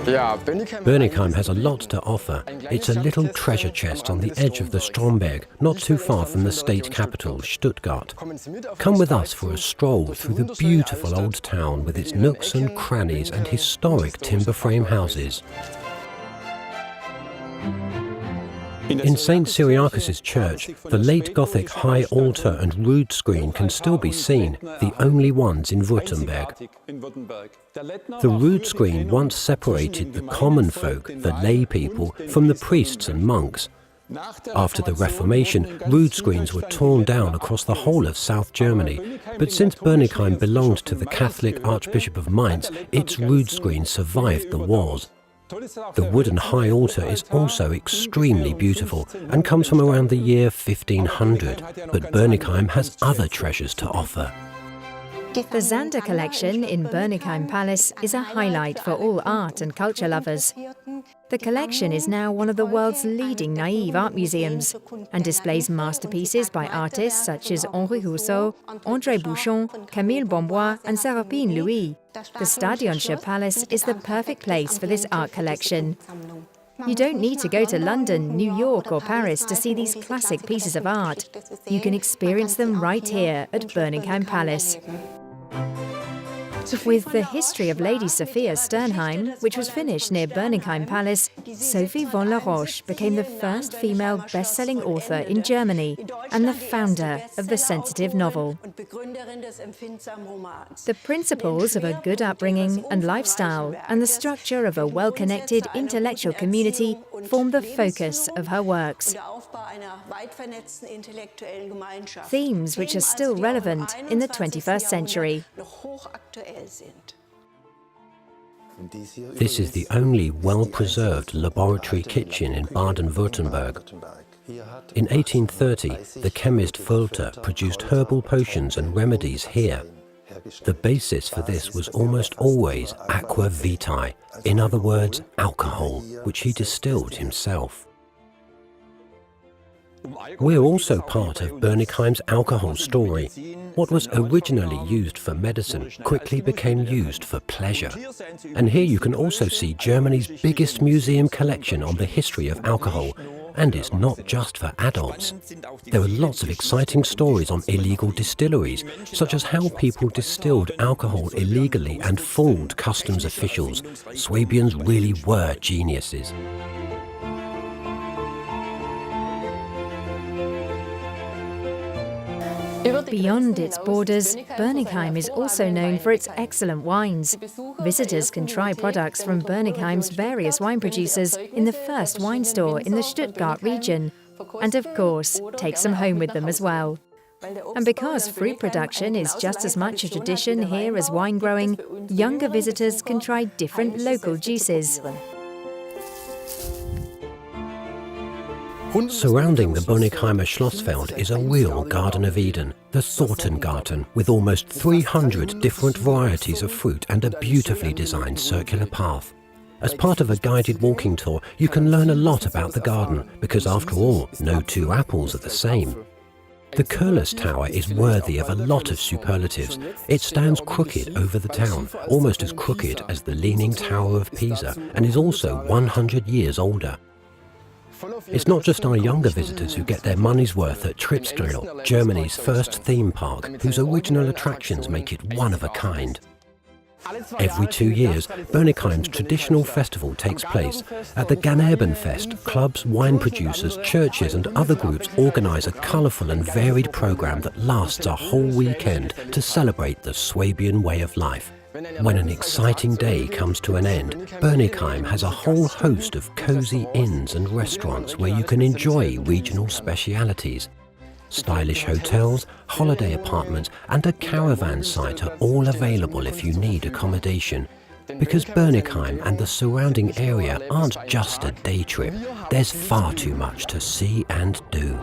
Bönnigheim has a lot to offer. It's a little treasure chest on the edge of the Stromberg, not too far from the state capital, Stuttgart. Come with us for a stroll through the beautiful old town with its nooks and crannies and historic timber frame houses. In St. Cyriacus' church, the late Gothic high altar and rood screen can still be seen, the only ones in Württemberg. The rood screen once separated the common folk, the lay people, from the priests and monks. After the Reformation, rood screens were torn down across the whole of South Germany, but since Bönnigheim belonged to the Catholic Archbishop of Mainz, its rood screen survived the wars. The wooden high altar is also extremely beautiful and comes from around the year 1500, but Bönnigheim has other treasures to offer. The Zander collection in Bönnigheim Palace is a highlight for all art and culture lovers. The collection is now one of the world's leading naive art museums and displays masterpieces by artists such as Henri Rousseau, André Bouchon, Camille Bombois and Séraphine Louis. The Stadionsche Palace is the perfect place for this art collection. You don't need to go to London, New York or Paris to see these classic pieces of art. You can experience them right here at Bönnigheim Palace. With the history of Lady Sophia Sternheim, which was finished near Bönnigheim Palace, Sophie von La Roche became the first female best-selling author in Germany and the founder of the sensitive novel. The principles of a good upbringing and lifestyle and the structure of a well-connected intellectual community form the focus of her works. Themes which are still relevant in the 21st century. This is the only well-preserved laboratory kitchen in Baden-Württemberg. In 1830, the chemist Völter produced herbal potions and remedies here. The basis for this was almost always aqua vitae, in other words, alcohol, which he distilled himself. We're also part of Bönnigheim's alcohol story. What was originally used for medicine quickly became used for pleasure. And here you can also see Germany's biggest museum collection on the history of alcohol. And it's not just for adults. There are lots of exciting stories on illegal distilleries, such as how people distilled alcohol illegally and fooled customs officials. Swabians really were geniuses. Beyond its borders, Bönnigheim is also known for its excellent wines. Visitors can try products from Bönnigheim's various wine producers in the first wine store in the Stuttgart region, and of course, take some home with them as well. And because fruit production is just as much a tradition here as wine growing, younger visitors can try different local juices. Surrounding the Bönnigheimer Schlossfeld is a real Garden of Eden, the Sortengarten, with almost 300 different varieties of fruit and a beautifully designed circular path. As part of a guided walking tour, you can learn a lot about the garden, because after all, no two apples are the same. The Curlers Tower is worthy of a lot of superlatives. It stands crooked over the town, almost as crooked as the Leaning Tower of Pisa, and is also 100 years older. It's not just our younger visitors who get their money's worth at Tripsdrill, Germany's first theme park, whose original attractions make it one of a kind. Every 2 years, Bönnigheim's traditional festival takes place. At the Ganerbenfest, clubs, wine producers, churches and other groups organise a colourful and varied programme that lasts a whole weekend to celebrate the Swabian way of life. When an exciting day comes to an end, Bönnigheim has a whole host of cosy inns and restaurants where you can enjoy regional specialities. Stylish hotels, holiday apartments and a caravan site are all available if you need accommodation. Because Bönnigheim and the surrounding area aren't just a day trip, there's far too much to see and do.